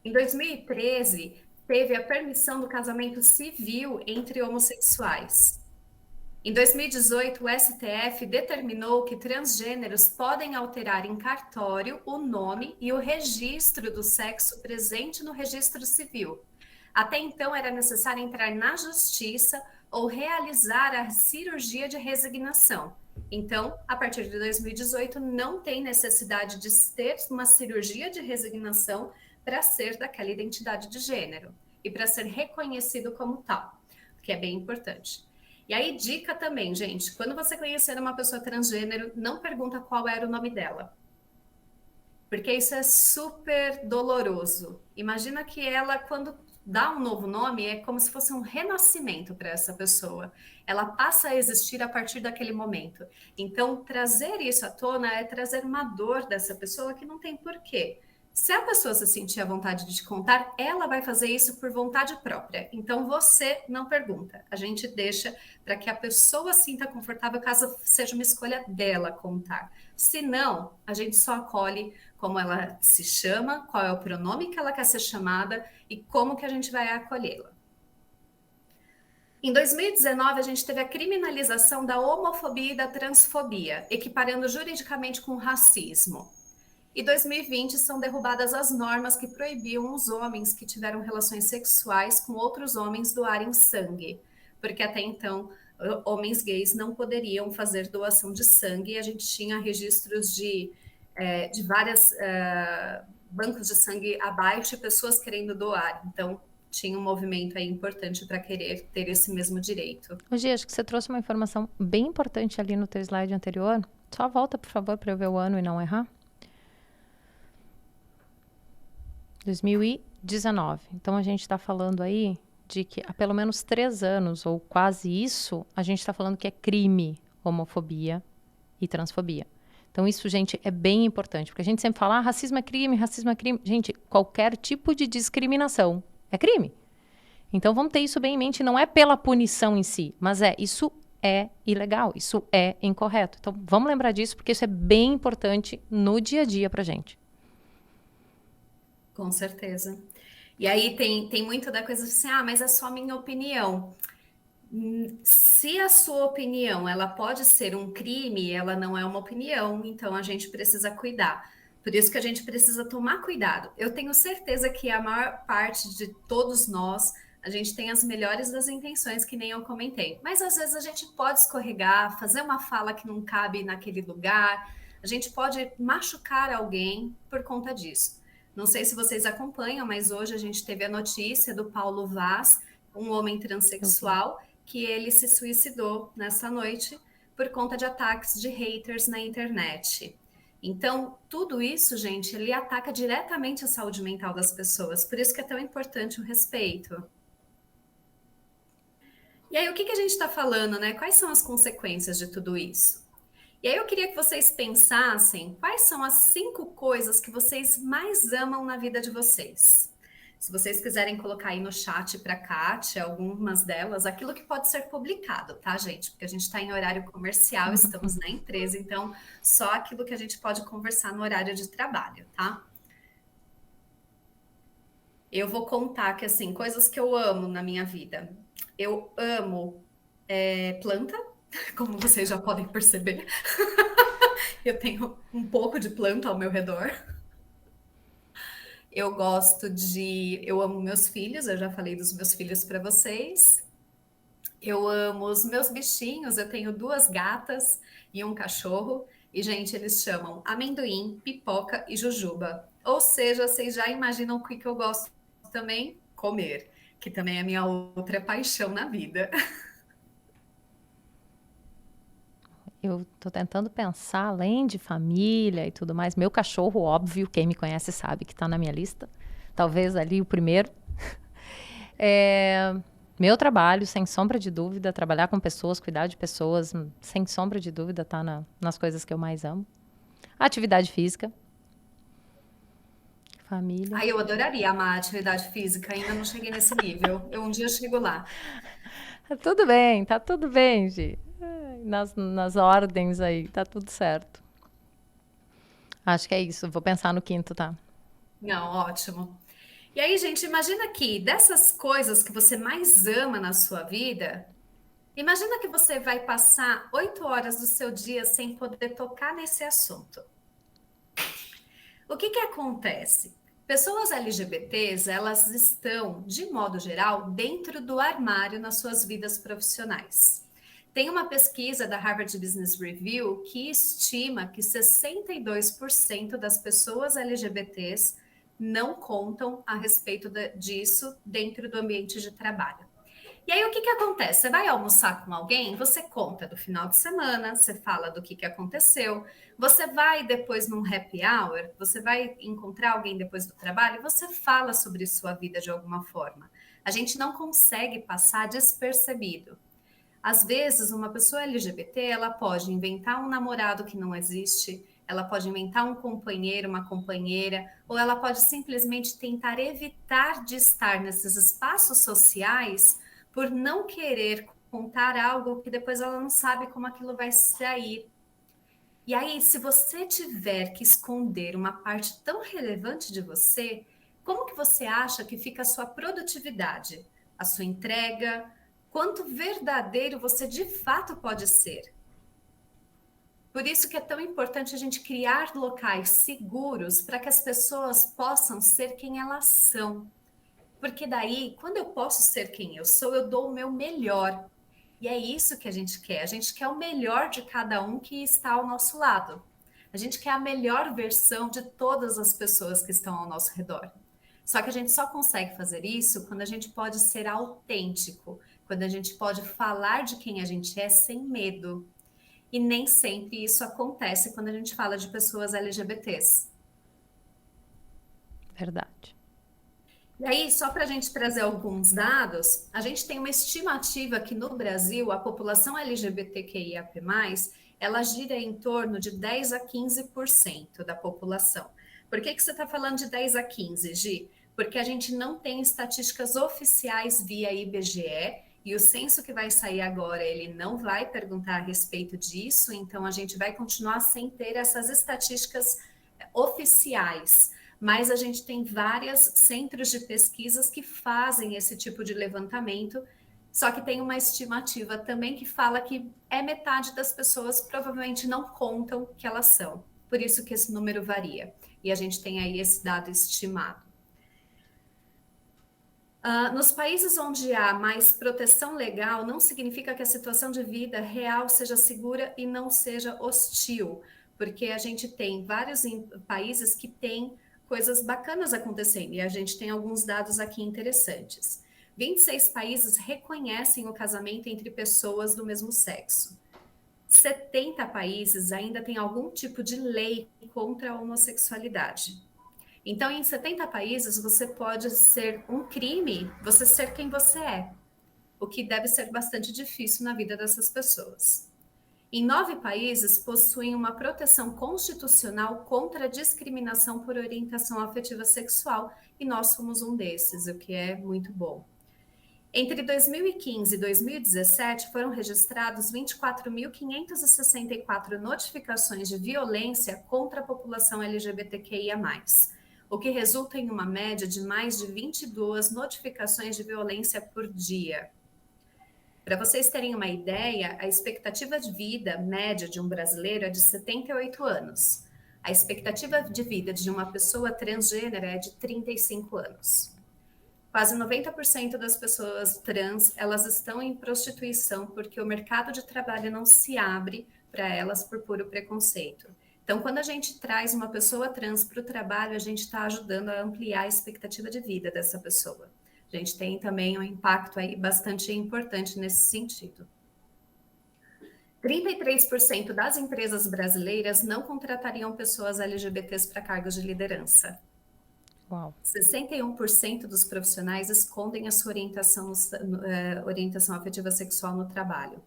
Em 2013, teve a permissão do casamento civil entre homossexuais. Em 2018, o STF determinou que transgêneros podem alterar em cartório o nome e o registro do sexo presente no registro civil. Até então, era necessário entrar na justiça ou realizar a cirurgia de resignação. Então, a partir de 2018, não tem necessidade de ter uma cirurgia de resignação para ser daquela identidade de gênero e para ser reconhecido como tal, que é bem importante. E aí, dica também, gente, quando você conhecer uma pessoa transgênero, não pergunta qual era o nome dela, porque isso é super doloroso. Imagina que ela, quando dá um novo nome, é como se fosse um renascimento para essa pessoa. Ela passa a existir a partir daquele momento. Então, trazer isso à tona é trazer uma dor dessa pessoa que não tem porquê. Se a pessoa se sentir à vontade de te contar, ela vai fazer isso por vontade própria. Então você não pergunta. A gente deixa para que a pessoa sinta confortável caso seja uma escolha dela contar. Se não, a gente só acolhe como ela se chama, qual é o pronome que ela quer ser chamada e como que a gente vai acolhê-la. Em 2019, a gente teve a criminalização da homofobia e da transfobia, equiparando juridicamente com o racismo. E 2020 são derrubadas as normas que proibiam os homens que tiveram relações sexuais com outros homens doarem sangue, porque até então homens gays não poderiam fazer doação de sangue e a gente tinha registros de várias bancos de sangue abaixo e pessoas querendo doar. Então, tinha um movimento aí importante para querer ter esse mesmo direito. Hoje, acho que você trouxe uma informação bem importante ali no teu slide anterior. Só volta, por favor, para eu ver o ano e não errar. 2019. Então, a gente está falando aí de que há pelo menos 3 anos, ou quase isso, a gente está falando que é crime homofobia e transfobia. Então, isso, gente, é bem importante, porque a gente sempre fala, racismo é crime, racismo é crime. Gente, qualquer tipo de discriminação é crime. Então, vamos ter isso bem em mente, não é pela punição em si, mas isso é ilegal, isso é incorreto. Então, vamos lembrar disso, porque isso é bem importante no dia a dia pra gente. Com certeza. E aí tem muito da coisa assim, mas é só minha opinião. Se a sua opinião ela pode ser um crime, ela não é uma opinião, então a gente precisa cuidar. Por isso que a gente precisa tomar cuidado. Eu tenho certeza que a maior parte de todos nós, a gente tem as melhores das intenções, que nem eu comentei. Mas às vezes a gente pode escorregar, fazer uma fala que não cabe naquele lugar, a gente pode machucar alguém por conta disso. Não sei se vocês acompanham, mas hoje a gente teve a notícia do Paulo Vaz, um homem transexual, que ele se suicidou nessa noite por conta de ataques de haters na internet. Então, tudo isso, gente, ele ataca diretamente a saúde mental das pessoas. Por isso que é tão importante o respeito. E aí, o que a gente está falando, né? Quais são as consequências de tudo isso? E aí eu queria que vocês pensassem quais são as 5 coisas que vocês mais amam na vida de vocês. Se vocês quiserem colocar aí no chat para a Kátia, algumas delas, aquilo que pode ser publicado, tá, gente? Porque a gente está em horário comercial, estamos na empresa, então só aquilo que a gente pode conversar no horário de trabalho, tá? Eu vou contar que, assim, coisas que eu amo na minha vida. Eu amo planta, como vocês já podem perceber. Eu tenho um pouco de planta ao meu redor. Eu amo meus filhos, eu já falei dos meus filhos para vocês. Eu amo os meus bichinhos, eu tenho 2 gatas e um cachorro. E, gente, eles chamam amendoim, pipoca e jujuba. Ou seja, vocês já imaginam o que eu gosto também? Comer, que também é a minha outra paixão na vida. Eu tô tentando pensar, além de família e tudo mais, meu cachorro, óbvio, quem me conhece sabe que tá na minha lista. Talvez ali o primeiro. Meu trabalho, sem sombra de dúvida, trabalhar com pessoas, cuidar de pessoas, sem sombra de dúvida, tá nas coisas que eu mais amo. Atividade física. Família. Ai, eu adoraria amar a atividade física, ainda não cheguei nesse nível. Um dia eu chego lá. Tá tudo bem, Gi. Nas ordens aí, tá tudo certo. Acho que é isso, vou pensar no quinto, tá? Não, ótimo. E aí, gente, imagina que dessas coisas que você mais ama na sua vida, imagina que você vai passar 8 horas do seu dia sem poder tocar nesse assunto. O que acontece? Pessoas LGBTs, elas estão, de modo geral, dentro do armário nas suas vidas profissionais. Tem uma pesquisa da Harvard Business Review que estima que 62% das pessoas LGBTs não contam a respeito disso dentro do ambiente de trabalho. E aí, o que acontece? Você vai almoçar com alguém, você conta do final de semana, você fala do que aconteceu, você vai depois num happy hour, você vai encontrar alguém depois do trabalho, você fala sobre sua vida de alguma forma. A gente não consegue passar despercebido. Às vezes, uma pessoa LGBT, ela pode inventar um namorado que não existe, ela pode inventar um companheiro, uma companheira, ou ela pode simplesmente tentar evitar de estar nesses espaços sociais por não querer contar algo que depois ela não sabe como aquilo vai sair. E aí, se você tiver que esconder uma parte tão relevante de você, como que você acha que fica a sua produtividade, a sua entrega, quanto verdadeiro você de fato pode ser? Por isso que é tão importante a gente criar locais seguros para que as pessoas possam ser quem elas são. Porque daí, quando eu posso ser quem eu sou, eu dou o meu melhor. E é isso que a gente quer. A gente quer o melhor de cada um que está ao nosso lado. A gente quer a melhor versão de todas as pessoas que estão ao nosso redor. Só que a gente só consegue fazer isso quando a gente pode ser autêntico, quando a gente pode falar de quem a gente é sem medo. E nem sempre isso acontece quando a gente fala de pessoas LGBTs. Verdade. E aí, só para a gente trazer alguns dados, a gente tem uma estimativa que no Brasil a população LGBTQIAP+, ela gira em torno de 10 a 15% da população. Por que você está falando de 10 a 15, Gi? Porque a gente não tem estatísticas oficiais via IBGE, e o censo que vai sair agora, ele não vai perguntar a respeito disso, então a gente vai continuar sem ter essas estatísticas oficiais. Mas a gente tem vários centros de pesquisas que fazem esse tipo de levantamento, só que tem uma estimativa também que fala que metade das pessoas provavelmente não contam que elas são. Por isso que esse número varia. E a gente tem aí esse dado estimado. Nos países onde há mais proteção legal, não significa que a situação de vida real seja segura e não seja hostil, porque a gente tem vários países que têm coisas bacanas acontecendo, e a gente tem alguns dados aqui interessantes. 26 países reconhecem o casamento entre pessoas do mesmo sexo. 70 países ainda têm algum tipo de lei contra a homossexualidade. Então, em 70 países, você pode ser um crime, você ser quem você é, o que deve ser bastante difícil na vida dessas pessoas. Em 9 países, possuem uma proteção constitucional contra a discriminação por orientação afetiva sexual, e nós fomos um desses, o que é muito bom. Entre 2015 e 2017, foram registrados 24.564 notificações de violência contra a população LGBTQIA+, o que resulta em uma média de mais de 22 notificações de violência por dia. Para vocês terem uma ideia, a expectativa de vida média de um brasileiro é de 78 anos. A expectativa de vida de uma pessoa transgênera é de 35 anos. Quase 90% das pessoas trans, elas estão em prostituição porque o mercado de trabalho não se abre para elas por puro preconceito. Então, quando a gente traz uma pessoa trans para o trabalho, a gente está ajudando a ampliar a expectativa de vida dessa pessoa. A gente tem também um impacto aí bastante importante nesse sentido. 33% das empresas brasileiras não contratariam pessoas LGBTs para cargos de liderança. Uau. 61% dos profissionais escondem a sua orientação afetiva sexual no trabalho.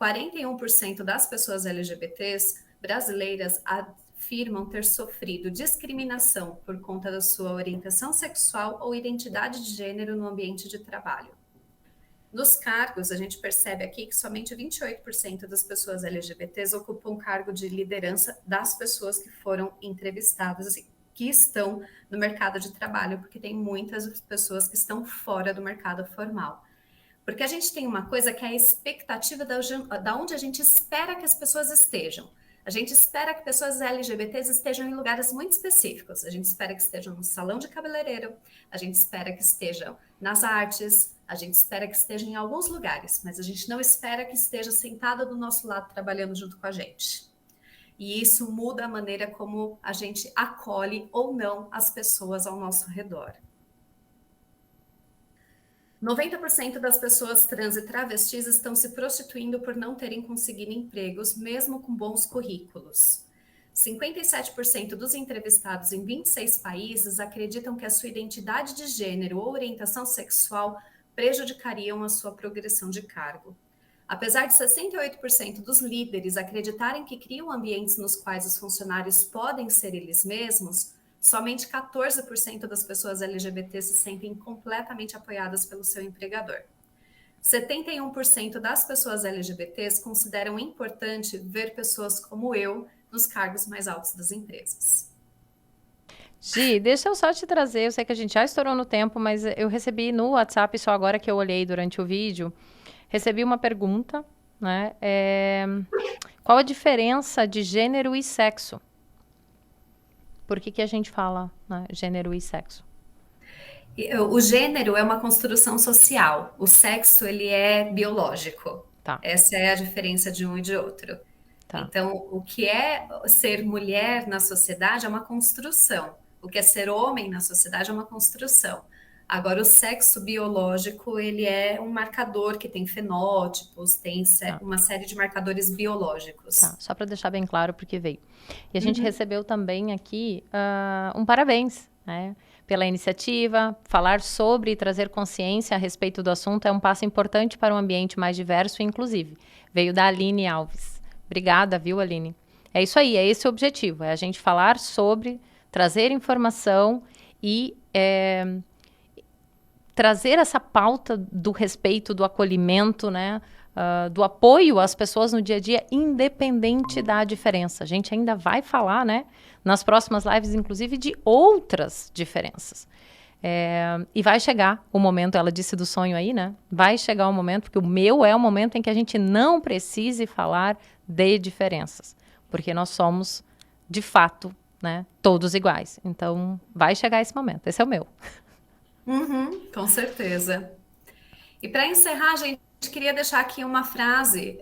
41% das pessoas LGBTs brasileiras afirmam ter sofrido discriminação por conta da sua orientação sexual ou identidade de gênero no ambiente de trabalho. Nos cargos, a gente percebe aqui que somente 28% das pessoas LGBTs ocupam cargo de liderança das pessoas que foram entrevistadas e que estão no mercado de trabalho, porque tem muitas pessoas que estão fora do mercado formal. Porque a gente tem uma coisa que é a expectativa da onde a gente espera que as pessoas estejam. A gente espera que pessoas LGBTs estejam em lugares muito específicos. A gente espera que estejam no salão de cabeleireiro, a gente espera que estejam nas artes, a gente espera que estejam em alguns lugares, mas a gente não espera que esteja sentada do nosso lado trabalhando junto com a gente. E isso muda a maneira como a gente acolhe ou não as pessoas ao nosso redor. 90% das pessoas trans e travestis estão se prostituindo por não terem conseguido empregos, mesmo com bons currículos. 57% dos entrevistados em 26 países acreditam que a sua identidade de gênero ou orientação sexual prejudicariam a sua progressão de cargo. Apesar de 68% dos líderes acreditarem que criam ambientes nos quais os funcionários podem ser eles mesmos, somente 14% das pessoas LGBT se sentem completamente apoiadas pelo seu empregador. 71% das pessoas LGBTs consideram importante ver pessoas como eu nos cargos mais altos das empresas. Gi, deixa eu só te trazer, eu sei que a gente já estourou no tempo, mas eu recebi no WhatsApp, só agora que eu olhei durante o vídeo, recebi uma pergunta, né? Qual a diferença de gênero e sexo? Por que a gente fala, né, gênero e sexo? O gênero é uma construção social, o sexo ele é biológico. Tá. Essa é a diferença de um e de outro. Tá. Então, o que é ser mulher na sociedade é uma construção. O que é ser homem na sociedade é uma construção. Agora, o sexo biológico, ele é um marcador que tem fenótipos, tem uma série de marcadores biológicos. Tá, só para deixar bem claro porque veio. E a gente recebeu também aqui um parabéns, né? Pela iniciativa. Falar sobre e trazer consciência a respeito do assunto é um passo importante para um ambiente mais diverso e inclusive. Veio da Aline Alves. Obrigada, viu, Aline? É isso aí, é esse o objetivo. É a gente falar sobre, trazer informação e trazer essa pauta do respeito, do acolhimento, né? Do apoio às pessoas no dia a dia, independente da diferença. A gente ainda vai falar, né? Nas próximas lives, inclusive, de outras diferenças. E vai chegar o momento, ela disse do sonho aí, né? Vai chegar o momento, porque o meu é o momento em que a gente não precise falar de diferenças. Porque nós somos, de fato, né? Todos iguais. Então, vai chegar esse momento. Esse é o meu. Com certeza. E para encerrar, gente, queria deixar aqui uma frase.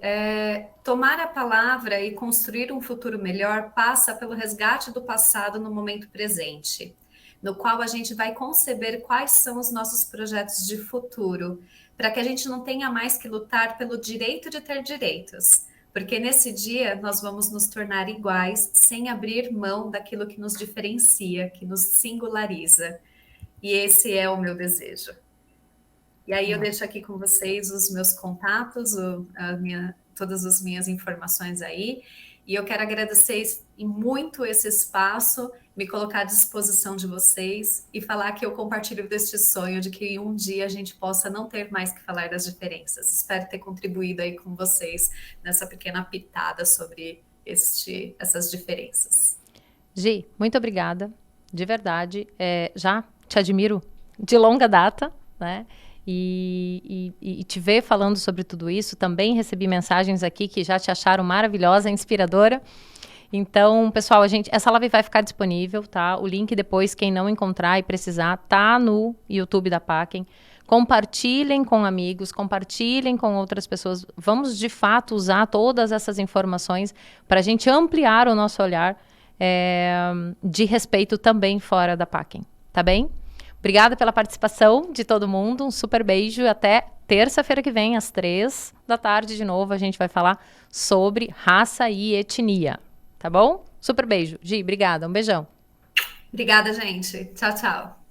Tomar a palavra e construir um futuro melhor passa pelo resgate do passado no momento presente, no qual a gente vai conceber quais são os nossos projetos de futuro, para que a gente não tenha mais que lutar pelo direito de ter direitos, porque nesse dia nós vamos nos tornar iguais sem abrir mão daquilo que nos diferencia, que nos singulariza. E esse é o meu desejo. E aí eu deixo aqui com vocês os meus contatos, todas as minhas informações aí. E eu quero agradecer muito esse espaço, me colocar à disposição de vocês e falar que eu compartilho deste sonho de que um dia a gente possa não ter mais que falar das diferenças. Espero ter contribuído aí com vocês nessa pequena pitada sobre essas diferenças. Gi, muito obrigada, de verdade. Já te admiro de longa data, né? E te ver falando sobre tudo isso. Também recebi mensagens aqui que já te acharam maravilhosa, inspiradora. Então, pessoal, essa live vai ficar disponível, tá? O link depois, quem não encontrar e precisar, tá no YouTube da Pacem. Compartilhem com amigos, compartilhem com outras pessoas. Vamos, de fato, usar todas essas informações para a gente ampliar o nosso olhar de respeito também fora da Pacem, tá bem? Obrigada pela participação de todo mundo, um super beijo e até terça-feira que vem, às 15h de novo, a gente vai falar sobre raça e etnia, tá bom? Super beijo. Gi, obrigada, um beijão. Obrigada, gente. Tchau, tchau.